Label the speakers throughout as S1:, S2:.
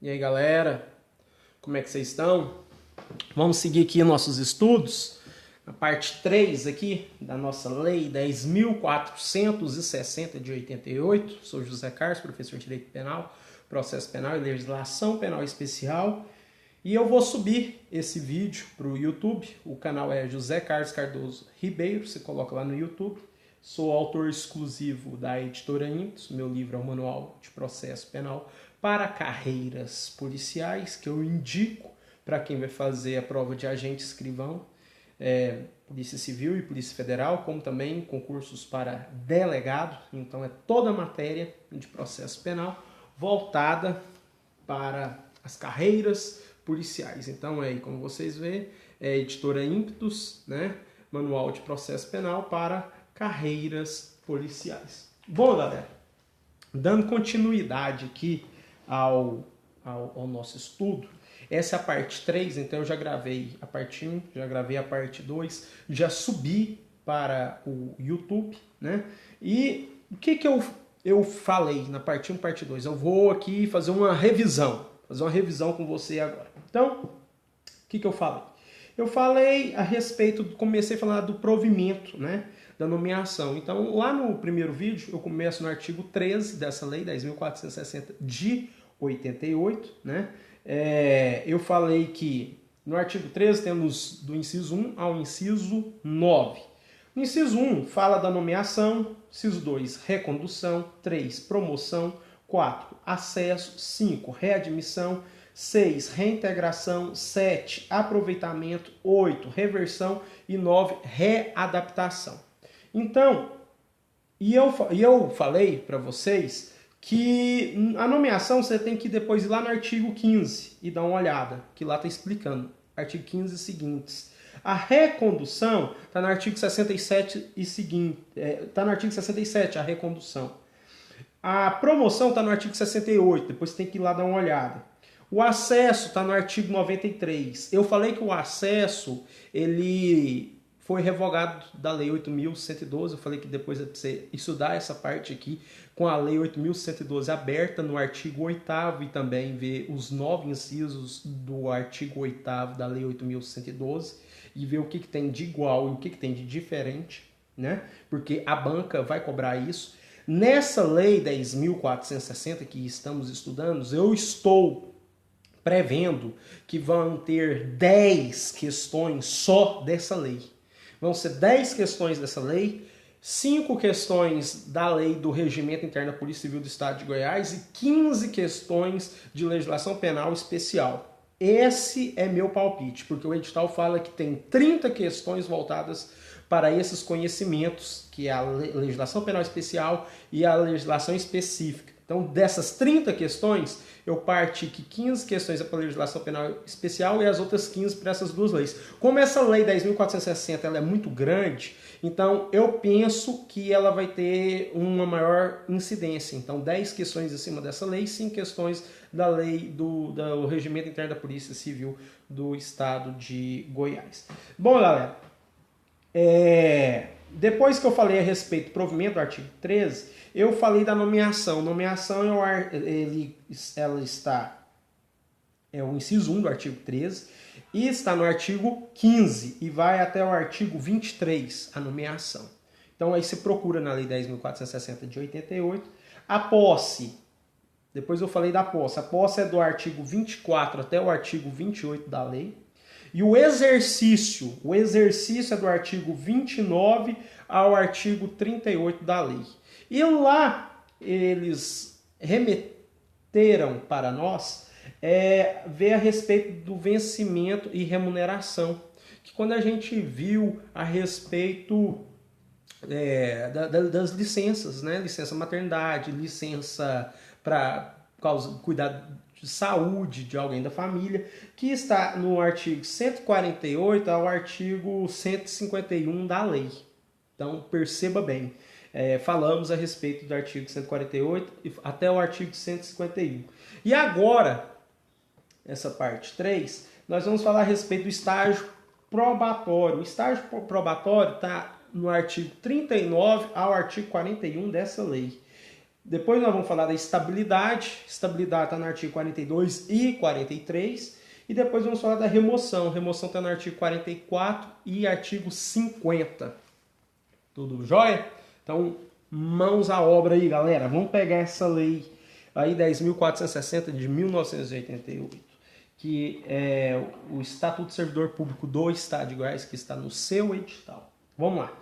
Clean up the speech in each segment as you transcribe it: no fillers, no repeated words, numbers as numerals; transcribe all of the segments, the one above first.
S1: E aí, galera, como é que vocês estão? Vamos seguir aqui nossos estudos, a parte 3 aqui da nossa Lei 10.460 de 88. Sou José Carlos, professor de Direito Penal, Processo Penal e Legislação Penal Especial. E eu vou subir esse vídeo para o YouTube. O canal é José Carlos Cardoso Ribeiro, você coloca lá no YouTube. Sou autor exclusivo da editora Ímpetos. Meu livro é o Manual de Processo Penal para Carreiras Policiais, que eu indico para quem vai fazer a prova de agente escrivão, Polícia Civil e Polícia Federal, como também concursos para delegado. Então é toda a matéria de processo penal voltada para as carreiras policiais. Então aí, como vocês veem, é editora Ímpetos, né? Manual de Processo Penal para Carreiras Policiais. Bom, galera, dando continuidade aqui ao nosso estudo, essa é a parte 3, então eu já gravei a parte 1, já gravei a parte 2, já subi para o YouTube, né? E o que eu falei na parte 1 e parte 2? Eu vou aqui fazer uma revisão com você agora. Então, o que eu falei? Eu falei a respeito, comecei a falar do provimento, né, da nomeação. Então, lá no primeiro vídeo, eu começo no artigo 13 dessa lei, 10.460 de 88, né? Eu falei que no artigo 13 temos do inciso 1 ao inciso 9. No inciso 1 fala da nomeação, inciso 2, recondução, 3, promoção, 4, acesso, 5, readmissão, 6, reintegração, 7, aproveitamento, 8, reversão e 9, readaptação. Então, eu falei para vocês que a nomeação você tem que depois ir lá no artigo 15 e dar uma olhada, que lá está explicando. Artigo 15 e seguintes. A recondução está no artigo 67 e seguinte. Está no artigo 67 a recondução. A promoção está no artigo 68, depois você tem que ir lá dar uma olhada. O acesso está no artigo 93. Eu falei que o acesso ele foi revogado da Lei 8.112. Eu falei que depois você estudar essa parte aqui com a Lei 8.112 aberta no artigo 8º e também ver os 9 incisos do artigo 8º da Lei 8.112 e ver o que tem de igual e o que tem de diferente, né? Porque a banca vai cobrar isso. Nessa Lei 10.460 que estamos estudando, eu estou prevendo que vão ter 10 questões só dessa lei. Vão ser 10 questões dessa lei, 5 questões da lei do Regimento Interno da Polícia Civil do Estado de Goiás e 15 questões de legislação penal especial. Esse é meu palpite, porque o edital fala que tem 30 questões voltadas para esses conhecimentos, que é a legislação penal especial e a legislação específica. Então, dessas 30 questões, eu parti que 15 questões é para a legislação penal especial e as outras 15 para essas duas leis. Como essa lei 10.460 ela é muito grande, então eu penso que ela vai ter uma maior incidência. Então, 10 questões acima dessa lei, 5 questões da lei do Regimento Interno da Polícia Civil do Estado de Goiás. Bom, galera, depois que eu falei a respeito do provimento do artigo 13, eu falei da nomeação. Nomeação ela está o inciso 1 do artigo 13 e está no artigo 15 e vai até o artigo 23, a nomeação. Então aí você procura na Lei 10.460 de 88. A posse, depois eu falei da posse. A posse é do artigo 24 até o artigo 28 da lei. E o exercício é do artigo 29 ao artigo 38 da lei. E lá eles remeteram para nós ver a respeito do vencimento e remuneração. Que quando a gente viu a respeito das licenças, né? Licença maternidade, licença para cuidar de saúde de alguém da família, que está no artigo 148 ao artigo 151 da lei. Então, perceba bem, falamos a respeito do artigo 148 até o artigo 151. E agora, essa parte 3, nós vamos falar a respeito do estágio probatório. O estágio probatório está no artigo 39 ao artigo 41 dessa lei. Depois nós vamos falar da estabilidade. Estabilidade está no artigo 42 e 43. E depois vamos falar da remoção. Remoção está no artigo 44 e artigo 50. Tudo jóia? Então, mãos à obra aí, galera. Vamos pegar essa lei aí 10.460 de 1988, que é o Estatuto do Servidor Público do Estado de Goiás, que está no seu edital. Vamos lá.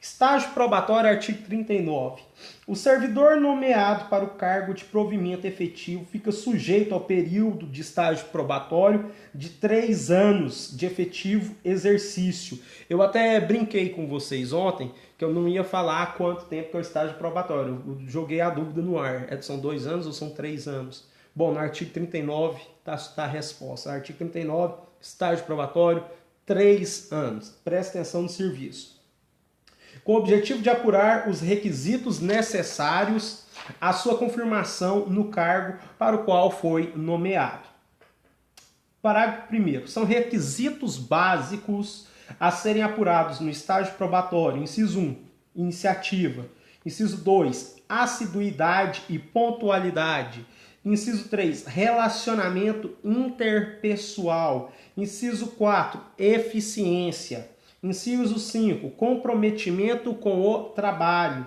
S1: Estágio probatório, artigo 39. O servidor nomeado para o cargo de provimento efetivo fica sujeito ao período de estágio probatório de 3 anos de efetivo exercício. Eu até brinquei com vocês ontem que eu não ia falar quanto tempo que é o estágio probatório. Eu joguei a dúvida no ar. São 2 anos ou são 3 anos? Bom, no artigo 39 está a resposta. Artigo 39, estágio probatório, 3 anos. Presta atenção no serviço. Com o objetivo de apurar os requisitos necessários à sua confirmação no cargo para o qual foi nomeado. Parágrafo 1º. São requisitos básicos a serem apurados no estágio probatório. Inciso 1, iniciativa. Inciso 2, assiduidade e pontualidade. Inciso 3, relacionamento interpessoal. Inciso 4, eficiência. Inciso 5, comprometimento com o trabalho.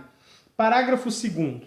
S1: Parágrafo 2º.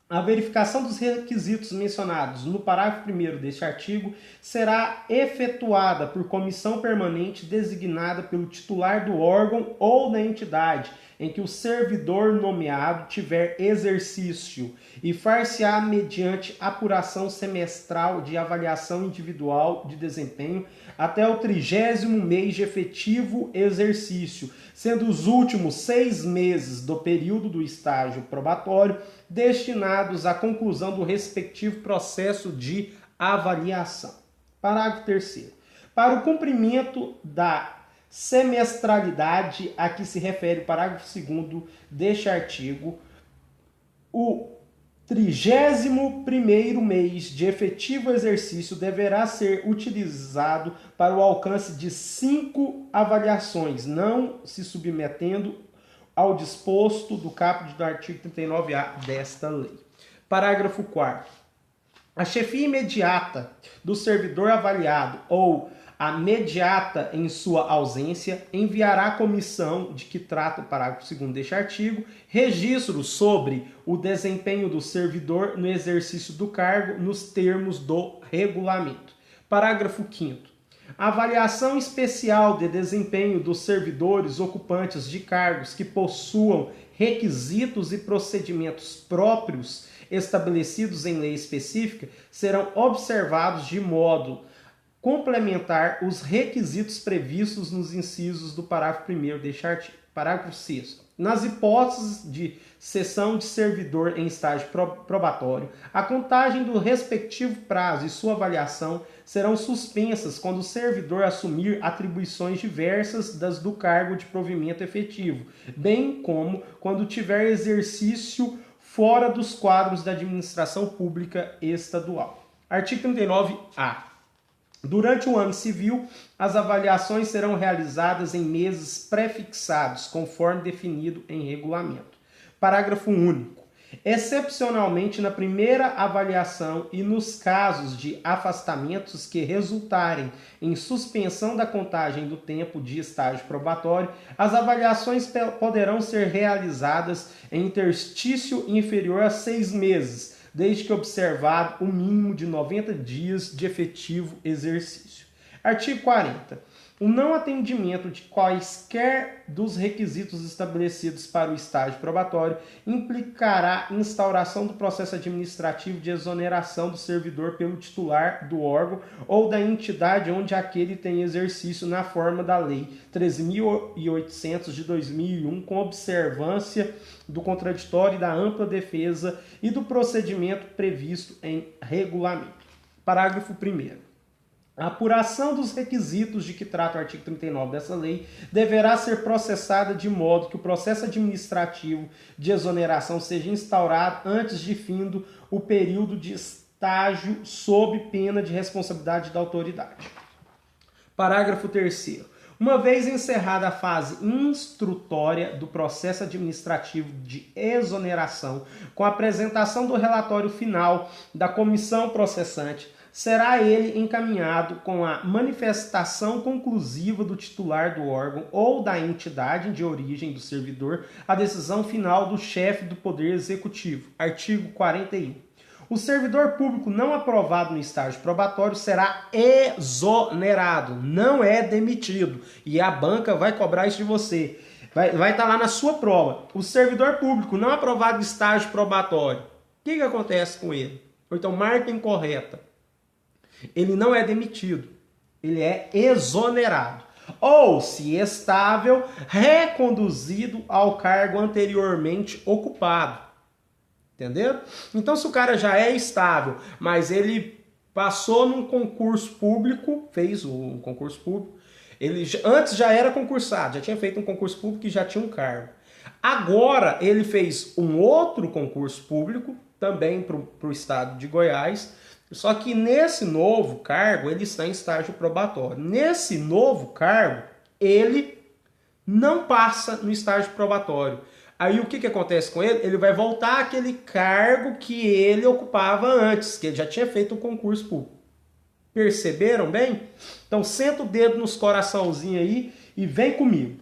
S1: A verificação dos requisitos mencionados no parágrafo 1º deste artigo será efetuada por comissão permanente designada pelo titular do órgão ou da entidade em que o servidor nomeado tiver exercício e far-se-á mediante apuração semestral de avaliação individual de desempenho até o 30º mês de efetivo exercício, sendo os últimos 6 meses do período do estágio probatório destinados à conclusão do respectivo processo de avaliação. Parágrafo 3º. Para o cumprimento da semestralidade a que se refere o parágrafo 2º deste artigo, o 31º mês de efetivo exercício deverá ser utilizado para o alcance de 5 avaliações, não se submetendo ao disposto do caput do artigo 39A desta lei. Parágrafo 4º. A chefia imediata do servidor avaliado ou a mediata em sua ausência enviará à comissão de que trata o parágrafo 2º deste artigo registro sobre o desempenho do servidor no exercício do cargo nos termos do regulamento. Parágrafo 5º. A avaliação especial de desempenho dos servidores ocupantes de cargos que possuam requisitos e procedimentos próprios estabelecidos em lei específica serão observados de modo complementar os requisitos previstos nos incisos do parágrafo 1º deste artigo. Parágrafo 6º. Nas hipóteses de cessão de servidor em estágio probatório, a contagem do respectivo prazo e sua avaliação serão suspensas quando o servidor assumir atribuições diversas das do cargo de provimento efetivo, bem como quando tiver exercício fora dos quadros da administração pública estadual. Artigo 39A. Durante o ano civil, as avaliações serão realizadas em meses prefixados, conforme definido em regulamento. Parágrafo único. Excepcionalmente, na primeira avaliação e nos casos de afastamentos que resultarem em suspensão da contagem do tempo de estágio probatório, as avaliações poderão ser realizadas em interstício inferior a 6 meses, desde que observado o mínimo de 90 dias de efetivo exercício. Artigo 40. O não atendimento de quaisquer dos requisitos estabelecidos para o estágio probatório implicará instauração do processo administrativo de exoneração do servidor pelo titular do órgão ou da entidade onde aquele tem exercício na forma da Lei 13.800 de 2001, com observância do contraditório e da ampla defesa e do procedimento previsto em regulamento. Parágrafo 1º. A apuração dos requisitos de que trata o artigo 39 dessa lei deverá ser processada de modo que o processo administrativo de exoneração seja instaurado antes de findo o período de estágio sob pena de responsabilidade da autoridade. Parágrafo 3º. Uma vez encerrada a fase instrutória do processo administrativo de exoneração, com a apresentação do relatório final da comissão processante, será ele encaminhado com a manifestação conclusiva do titular do órgão ou da entidade de origem do servidor à decisão final do chefe do Poder Executivo. Artigo 41. O servidor público não aprovado no estágio probatório será exonerado, não é demitido. E a banca vai cobrar isso de você. Vai estar lá na sua prova. O servidor público não aprovado no estágio probatório, o que acontece com ele? Ou então, marca incorreta. Ele não é demitido, ele é exonerado. Ou, se estável, reconduzido ao cargo anteriormente ocupado. Entendeu? Então, se o cara já é estável, mas ele passou num concurso público, fez um concurso público, ele antes já era concursado, já tinha feito um concurso público e já tinha um cargo. Agora, ele fez um outro concurso público, também para o estado de Goiás, só que nesse novo cargo, ele está em estágio probatório. Nesse novo cargo, ele não passa no estágio probatório. Aí o que acontece com ele? Ele vai voltar àquele cargo que ele ocupava antes, que ele já tinha feito o concurso público. Perceberam bem? Então senta o dedo nos coraçãozinhos aí e vem comigo.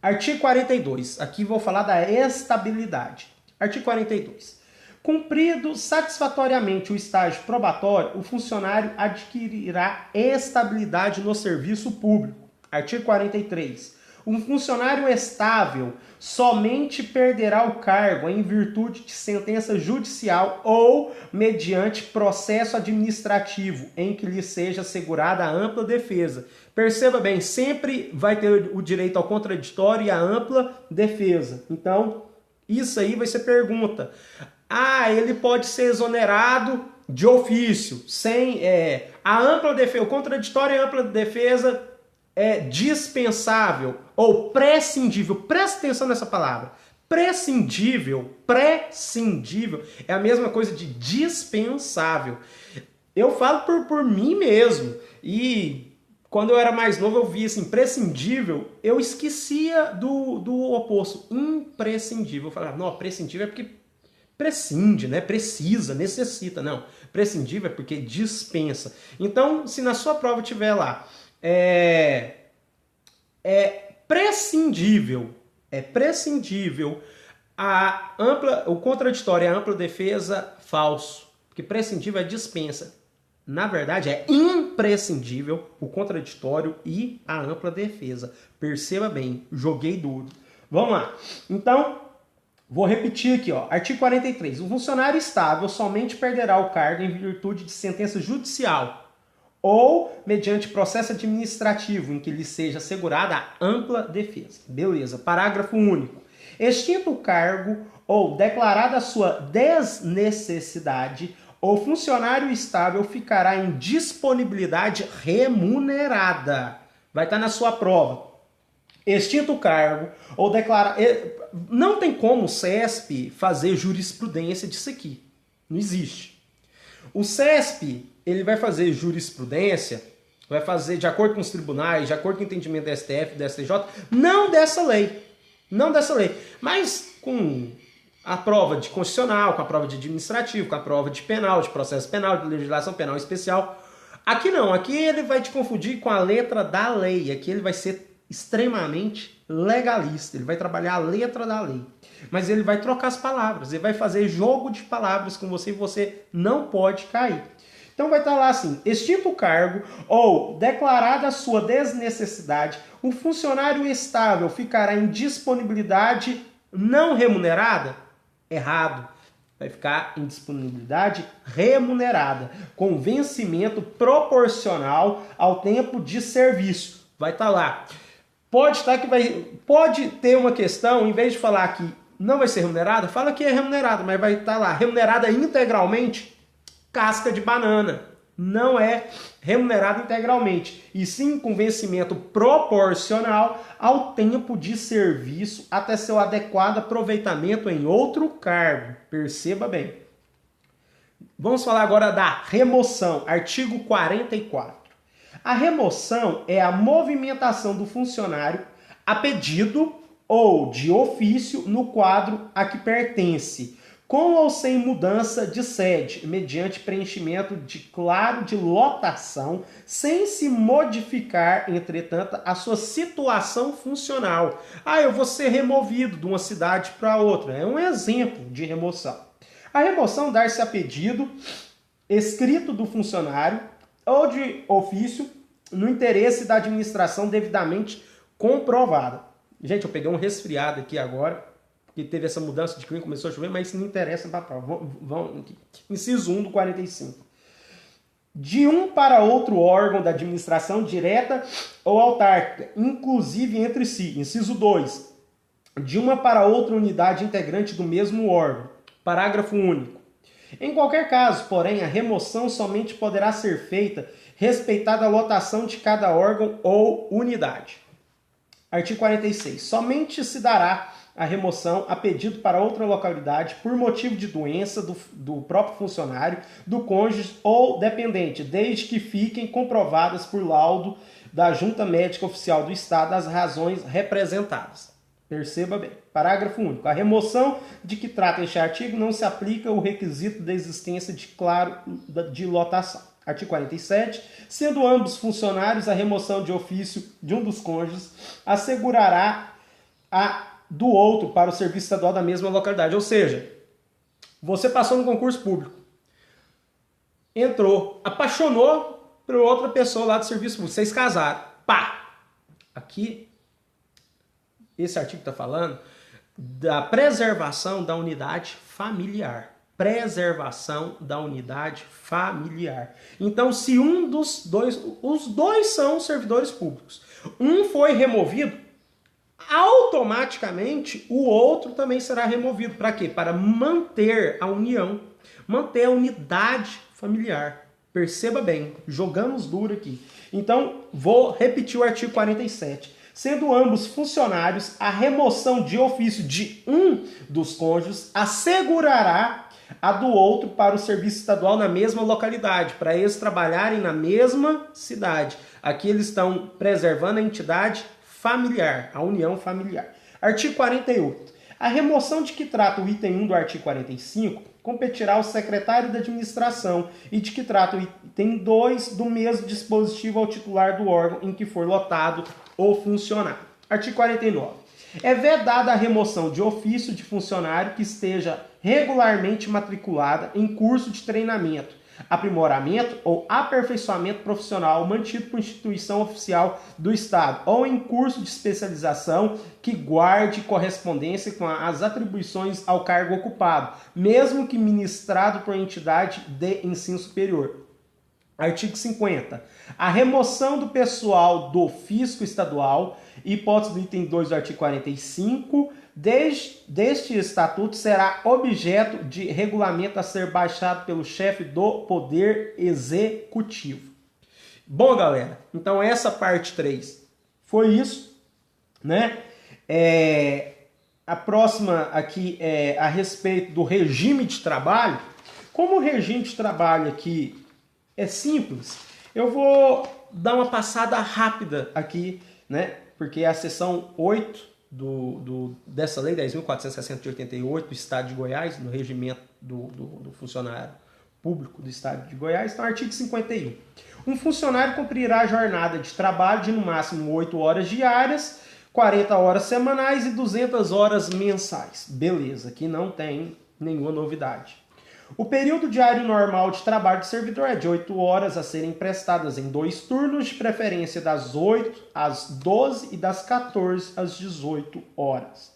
S1: Artigo 42. Aqui vou falar da estabilidade. Artigo 42. Cumprido satisfatoriamente o estágio probatório, o funcionário adquirirá estabilidade no serviço público. Artigo 43. Um funcionário estável somente perderá o cargo em virtude de sentença judicial ou mediante processo administrativo em que lhe seja assegurada a ampla defesa. Perceba bem, sempre vai ter o direito ao contraditório e à ampla defesa. Então, isso aí vai ser pergunta. Ele pode ser exonerado de ofício, sem a ampla defesa, o contraditório e a ampla defesa é dispensável ou prescindível. Presta atenção nessa palavra. Prescindível é a mesma coisa de dispensável. Eu falo por mim mesmo. E quando eu era mais novo eu via assim, prescindível, eu esquecia do oposto, imprescindível. Eu falava, não, prescindível é porque prescinde, né? Precisa, necessita. Não, prescindível é porque dispensa. Então, se na sua prova tiver lá, prescindível o contraditório e a ampla defesa, falso, porque prescindível é dispensa. Na verdade, é imprescindível o contraditório e a ampla defesa. Perceba bem, joguei duro. Vamos lá. Então, vou repetir aqui, ó. Artigo 43. O funcionário estável somente perderá o cargo em virtude de sentença judicial ou mediante processo administrativo em que lhe seja assegurada a ampla defesa. Beleza. Parágrafo único. Extinto o cargo ou declarada a sua desnecessidade, o funcionário estável ficará em disponibilidade remunerada. Vai estar na sua prova. Extinto o cargo ou declarar... Não tem como o CESP fazer jurisprudência disso aqui. Não existe. O CESP, ele vai fazer jurisprudência, vai fazer de acordo com os tribunais, de acordo com o entendimento do STF, do STJ, não dessa lei. Não dessa lei. Mas com a prova de constitucional, com a prova de administrativo, com a prova de penal, de processo penal, de legislação penal especial. Aqui não. Aqui ele vai te confundir com a letra da lei. Aqui ele vai ser extremamente legalista, ele vai trabalhar a letra da lei, mas ele vai trocar as palavras, ele vai fazer jogo de palavras com você e você não pode cair. Então vai estar lá assim, extinto o cargo ou declarada a sua desnecessidade, o funcionário estável ficará em disponibilidade não remunerada? Errado. Vai ficar em disponibilidade remunerada, com vencimento proporcional ao tempo de serviço. Vai estar lá. Pode ter uma questão, em vez de falar que não vai ser remunerada, fala que é remunerada, mas vai estar lá, remunerada integralmente, casca de banana. Não é remunerada integralmente, e sim com vencimento proporcional ao tempo de serviço até seu adequado aproveitamento em outro cargo. Perceba bem. Vamos falar agora da remoção, artigo 44. A remoção é a movimentação do funcionário a pedido ou de ofício no quadro a que pertence, com ou sem mudança de sede, mediante preenchimento claro de lotação, sem se modificar, entretanto, a sua situação funcional. Eu vou ser removido de uma cidade para outra. É um exemplo de remoção. A remoção dar-se a pedido escrito do funcionário ou de ofício no interesse da administração devidamente comprovada. Gente, eu peguei um resfriado aqui agora, porque teve essa mudança de clima, começou a chover, mas isso não interessa para a prova. Inciso 1 do 45. De um para outro órgão da administração direta ou autárquica, inclusive entre si. Inciso 2. De uma para outra unidade integrante do mesmo órgão. Parágrafo único. Em qualquer caso, porém, a remoção somente poderá ser feita respeitada a lotação de cada órgão ou unidade. Artigo 46. Somente se dará a remoção a pedido para outra localidade por motivo de doença do próprio funcionário, do cônjuge ou dependente, desde que fiquem comprovadas por laudo da Junta Médica Oficial do Estado as razões representadas. Perceba bem. Parágrafo único. A remoção de que trata este artigo não se aplica o requisito da existência de lotação. Artigo 47. Sendo ambos funcionários, a remoção de ofício de um dos cônjuges assegurará a do outro para o serviço estadual da mesma localidade. Ou seja, você passou no concurso público, entrou, apaixonou por outra pessoa lá do serviço público, vocês casaram, pá! Aqui, esse artigo está falando da preservação da unidade familiar. Preservação da unidade familiar. Então, se um dos dois, os dois são servidores públicos, um foi removido, automaticamente o outro também será removido. Para quê? Para manter a união, manter a unidade familiar. Perceba bem, jogamos duro aqui. Então, vou repetir o artigo 47. Sendo ambos funcionários, a remoção de ofício de um dos cônjuges assegurará a do outro para o serviço estadual na mesma localidade, para eles trabalharem na mesma cidade. Aqui eles estão preservando a entidade familiar, a união familiar. Artigo 48. A remoção de que trata o item 1 do artigo 45 competirá ao secretário da administração e de que trata o item 2 do mesmo dispositivo ao titular do órgão em que for lotado o funcionário. Artigo 49. É vedada a remoção de ofício de funcionário que esteja regularmente matriculada em curso de treinamento, aprimoramento ou aperfeiçoamento profissional mantido por instituição oficial do Estado ou em curso de especialização que guarde correspondência com as atribuições ao cargo ocupado, mesmo que ministrado por entidade de ensino superior. Artigo 50. A remoção do pessoal do fisco estadual, hipótese do item 2 do artigo 45, deste estatuto será objeto de regulamento a ser baixado pelo chefe do Poder Executivo. Bom, galera, então essa parte 3 foi isso, né? A próxima aqui é a respeito do regime de trabalho. Como o regime de trabalho aqui é simples, eu vou dar uma passada rápida aqui, né? Porque é a seção 8 dessa lei 10.460 de 88 do Estado de Goiás, no regimento do funcionário público do Estado de Goiás, está no artigo 51. Um funcionário cumprirá a jornada de trabalho de no máximo 8 horas diárias, 40 horas semanais e 200 horas mensais. Beleza, aqui não tem nenhuma novidade. O período diário normal de trabalho do servidor é de 8 horas a serem prestadas em 2 turnos, de preferência das 8 às 12 e das 14 às 18 horas.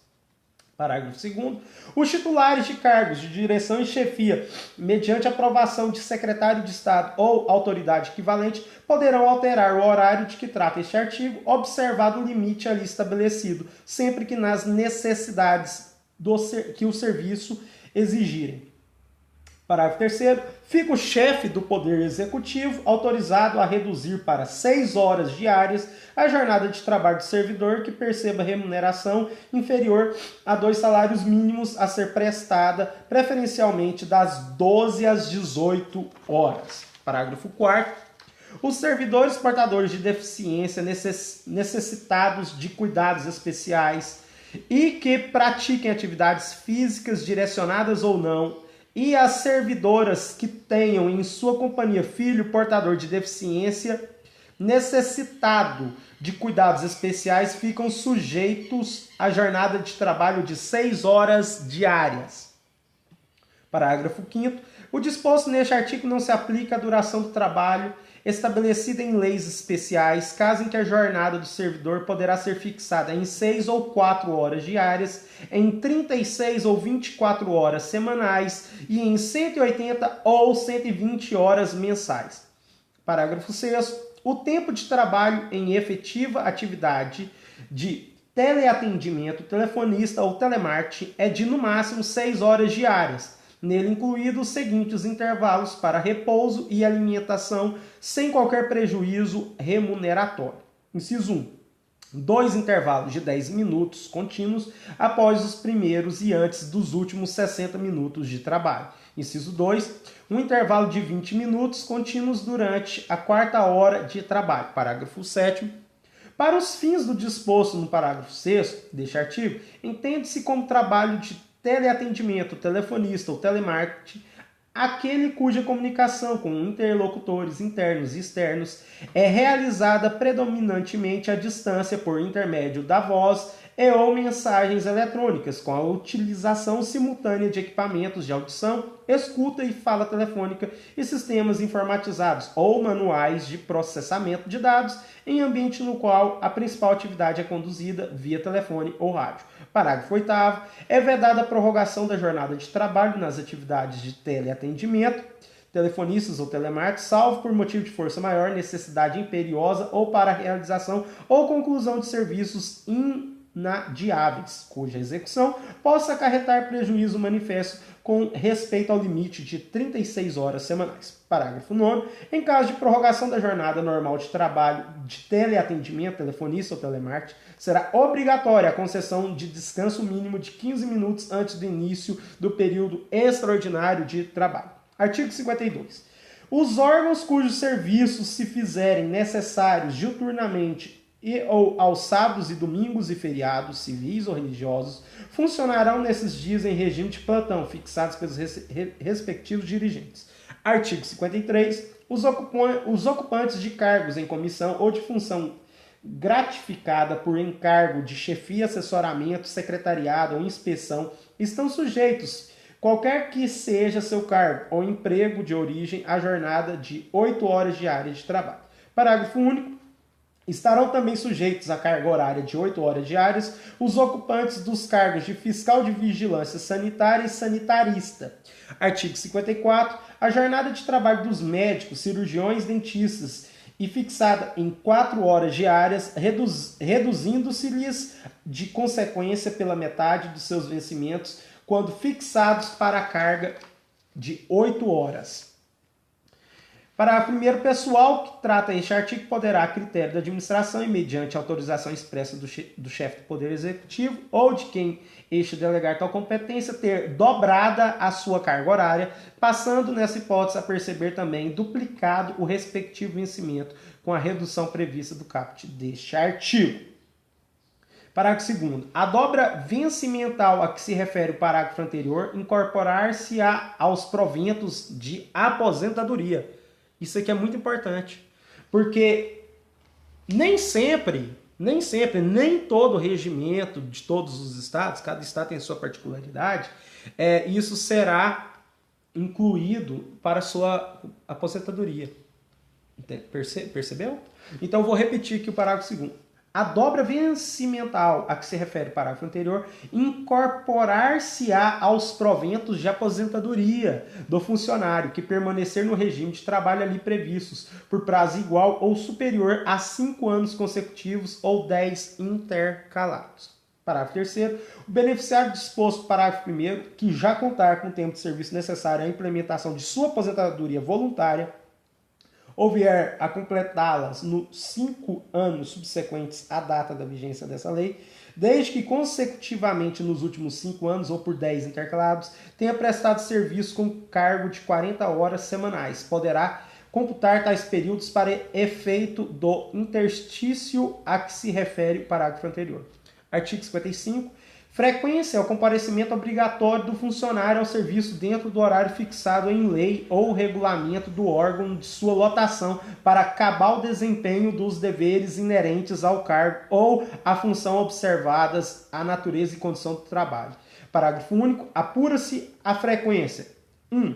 S1: Parágrafo 2º. Os titulares de cargos de direção e chefia, mediante aprovação de secretário de Estado ou autoridade equivalente, poderão alterar o horário de que trata este artigo, observado o limite ali estabelecido, sempre que nas necessidades que o serviço exigirem. Parágrafo 3º. Fica o chefe do Poder Executivo autorizado a reduzir para 6 horas diárias a jornada de trabalho do servidor que perceba remuneração inferior a 2 salários mínimos a ser prestada, preferencialmente das 12 às 18 horas. Parágrafo 4º. Os servidores portadores de deficiência necessitados de cuidados especiais e que pratiquem atividades físicas direcionadas ou não, e as servidoras que tenham em sua companhia filho portador de deficiência necessitado de cuidados especiais ficam sujeitos à jornada de trabalho de 6 horas diárias. Parágrafo 5º. O disposto neste artigo não se aplica à duração do trabalho estabelecida em leis especiais, caso em que a jornada do servidor poderá ser fixada em 6 ou 4 horas diárias, em 36 ou 24 horas semanais e em 180 ou 120 horas mensais. Parágrafo 6º. O tempo de trabalho em efetiva atividade de teleatendimento, telefonista ou telemarketing é de no máximo 6 horas diárias, nele incluídos os seguintes intervalos para repouso e alimentação, sem qualquer prejuízo remuneratório. Inciso 1. 2 intervalos de 10 minutos contínuos após os primeiros e antes dos últimos 60 minutos de trabalho. Inciso 2. Um intervalo de 20 minutos contínuos durante a 4ª hora de trabalho. Parágrafo 7º. Para os fins do disposto no parágrafo 6º deste artigo, entende-se como trabalho de teleatendimento, telefonista ou telemarketing aquele cuja comunicação com interlocutores internos e externos é realizada predominantemente à distância por intermédio da voz e ou mensagens eletrônicas, com a utilização simultânea de equipamentos de audição, escuta e fala telefônica e sistemas informatizados ou manuais de processamento de dados em ambiente no qual a principal atividade é conduzida via telefone ou rádio. Parágrafo 8º. É vedada a prorrogação da jornada de trabalho nas atividades de teleatendimento, telefonistas ou telemarketing, salvo por motivo de força maior, necessidade imperiosa ou para a realização ou conclusão de serviços inadiáveis, cuja execução possa acarretar prejuízo manifesto com respeito ao limite de 36 horas semanais. Parágrafo 9º. Em caso de prorrogação da jornada normal de trabalho de teleatendimento, telefonista ou telemarketing, será obrigatória a concessão de descanso mínimo de 15 minutos antes do início do período extraordinário de trabalho. Artigo 52. Os órgãos cujos serviços se fizerem necessários diuturnamente e ou aos sábados e domingos e feriados civis ou religiosos funcionarão nesses dias em regime de plantão, fixados pelos respectivos dirigentes. Artigo 53. Os ocupantes de cargos em comissão ou de função gratificada por encargo de chefia, assessoramento, secretariado ou inspeção estão sujeitos, qualquer que seja seu cargo ou emprego de origem, à jornada de 8 horas diárias de trabalho. Parágrafo único. Estarão também sujeitos à carga horária de 8 horas diárias os ocupantes dos cargos de fiscal de vigilância sanitária e sanitarista. Artigo 54. A jornada de trabalho dos médicos, cirurgiões, dentistas e fixada em 4 horas diárias, reduzindo-se-lhes de consequência pela metade dos seus vencimentos, quando fixados para a carga de 8 horas. Parágrafo 1º. Pessoal que trata este artigo poderá, a critério da administração e mediante autorização expressa do chefe do Poder Executivo ou de quem este delegar tal competência, ter dobrada a sua carga horária, passando nessa hipótese a perceber também duplicado o respectivo vencimento com a redução prevista do caput deste artigo. Parágrafo 2º. A dobra vencimental a que se refere o parágrafo anterior incorporar-se-á aos proventos de aposentadoria. Isso aqui é muito importante, porque nem todo regimento de todos os estados, cada estado tem a sua particularidade, isso será incluído para a sua aposentadoria. Percebeu? Então, eu vou repetir aqui o parágrafo 2º. A dobra vencimental a que se refere o parágrafo anterior incorporar-se-á aos proventos de aposentadoria do funcionário que permanecer no regime de trabalho ali previstos por prazo igual ou superior a 5 anos consecutivos ou 10 intercalados. Parágrafo 3º. O beneficiário disposto no parágrafo 1º, que já contar com o tempo de serviço necessário à implementação de sua aposentadoria voluntária, ou vier a completá-las nos 5 anos subsequentes à data da vigência dessa lei, desde que consecutivamente nos últimos 5 anos ou por 10 intercalados, tenha prestado serviço com cargo de 40 horas semanais, poderá computar tais períodos para efeito do interstício a que se refere o parágrafo anterior. Artigo 55. Frequência é o comparecimento obrigatório do funcionário ao serviço dentro do horário fixado em lei ou regulamento do órgão de sua lotação para cabal desempenho dos deveres inerentes ao cargo ou à função observadas a natureza e condição do trabalho. Parágrafo único. Apura-se a frequência.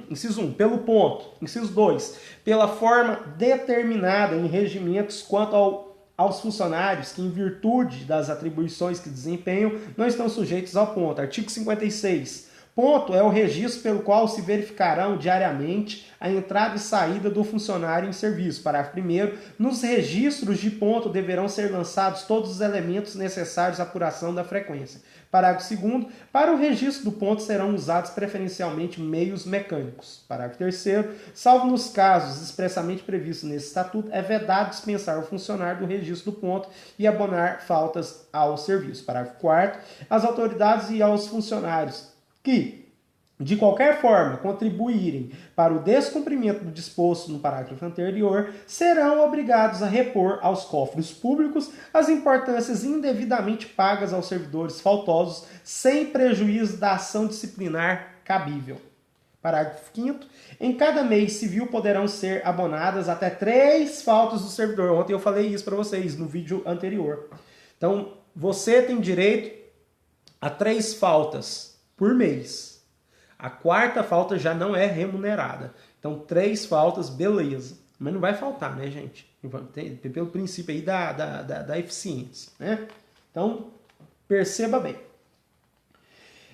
S1: Inciso 1, pelo ponto. Inciso 2, pela forma determinada em regimentos quanto aos funcionários que, em virtude das atribuições que desempenham, não estão sujeitos ao ponto. Artigo 56. Ponto é o registro pelo qual se verificarão diariamente a entrada e saída do funcionário em serviço. Parágrafo 1º. Nos registros de ponto deverão ser lançados todos os elementos necessários à apuração da frequência. Parágrafo 2º. Para o registro do ponto serão usados preferencialmente meios mecânicos. Parágrafo 3º. Salvo nos casos expressamente previstos nesse estatuto, é vedado dispensar o funcionário do registro do ponto e abonar faltas ao serviço. Parágrafo 4º. As autoridades e aos funcionários que, de qualquer forma, contribuírem para o descumprimento do disposto no parágrafo anterior, serão obrigados a repor aos cofres públicos as importâncias indevidamente pagas aos servidores faltosos, sem prejuízo da ação disciplinar cabível. Parágrafo 5º. Em cada mês civil poderão ser abonadas até 3 faltas do servidor. Ontem eu falei isso para vocês no vídeo anterior. Então, você tem direito a 3 faltas por mês. A 4ª falta já não é remunerada. Então, 3 faltas, beleza. Mas não vai faltar, né, gente? Pelo princípio aí da eficiência, né? Então, perceba bem.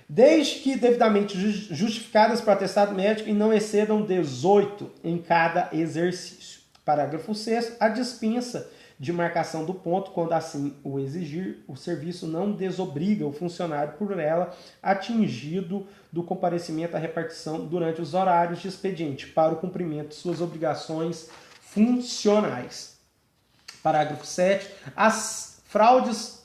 S1: Desde que devidamente justificadas por atestado médico e não excedam 18 em cada exercício. Parágrafo 6º. A dispensa de marcação do ponto, quando assim o exigir, o serviço não desobriga o funcionário por ela atingido do comparecimento à repartição durante os horários de expediente para o cumprimento de suas obrigações funcionais. Parágrafo 7. As fraudes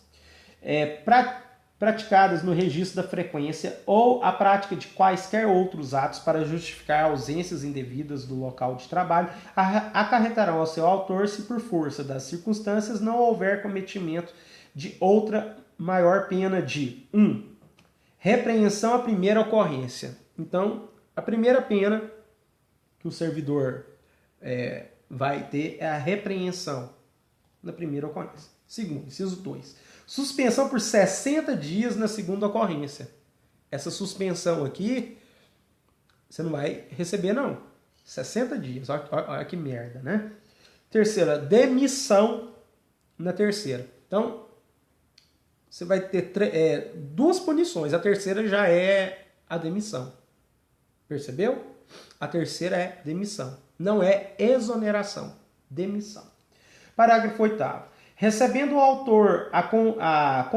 S1: praticadas no registro da frequência ou a prática de quaisquer outros atos para justificar ausências indevidas do local de trabalho acarretarão ao seu autor se por força das circunstâncias não houver cometimento de outra maior pena de 1. Repreensão à primeira ocorrência. Então, a primeira pena que o servidor vai ter é a repreensão na primeira ocorrência. Segundo, inciso 2. Suspensão por 60 dias na segunda ocorrência. Essa suspensão aqui, você não vai receber, não. 60 dias. Olha que merda, né? Terceira, demissão na terceira. Então, você vai ter 2 punições. A terceira já é a demissão. Percebeu? A terceira é demissão. Não é exoneração. Demissão. Parágrafo 8º. Recebendo o autor a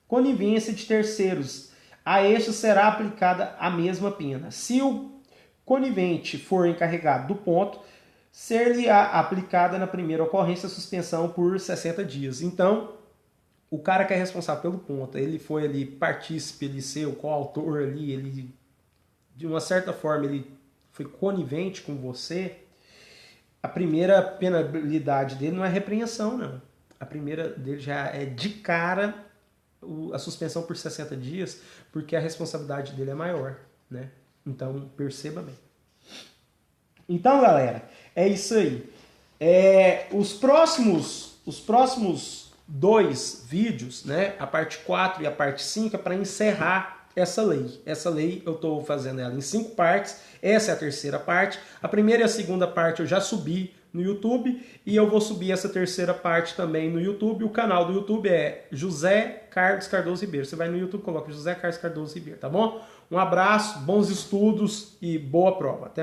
S1: conivência de terceiros, a este será aplicada a mesma pena. Se o conivente for encarregado do ponto, ser-lhe-á aplicada na primeira ocorrência a suspensão por 60 dias. Então, o cara que é responsável pelo ponto, ele foi ali partícipe, ele ser o coautor ali, ele, de uma certa forma, ele foi conivente com você. A primeira penalidade dele não é repreensão, não. A primeira dele já é de cara a suspensão por 60 dias, porque a responsabilidade dele é maior, né? Então, perceba bem. Então, galera, é isso aí. Os próximos 2 vídeos, né? A parte 4 e a parte 5, é para encerrar essa lei. Essa lei eu estou fazendo ela em 5 partes. Essa é a terceira parte. A primeira e a segunda parte eu já subi no YouTube e eu vou subir essa terceira parte também no YouTube. O canal do YouTube é José Carlos Cardoso Ribeiro. Você vai no YouTube e coloca José Carlos Cardoso Ribeiro, tá bom? Um abraço, bons estudos e boa prova. Até mais.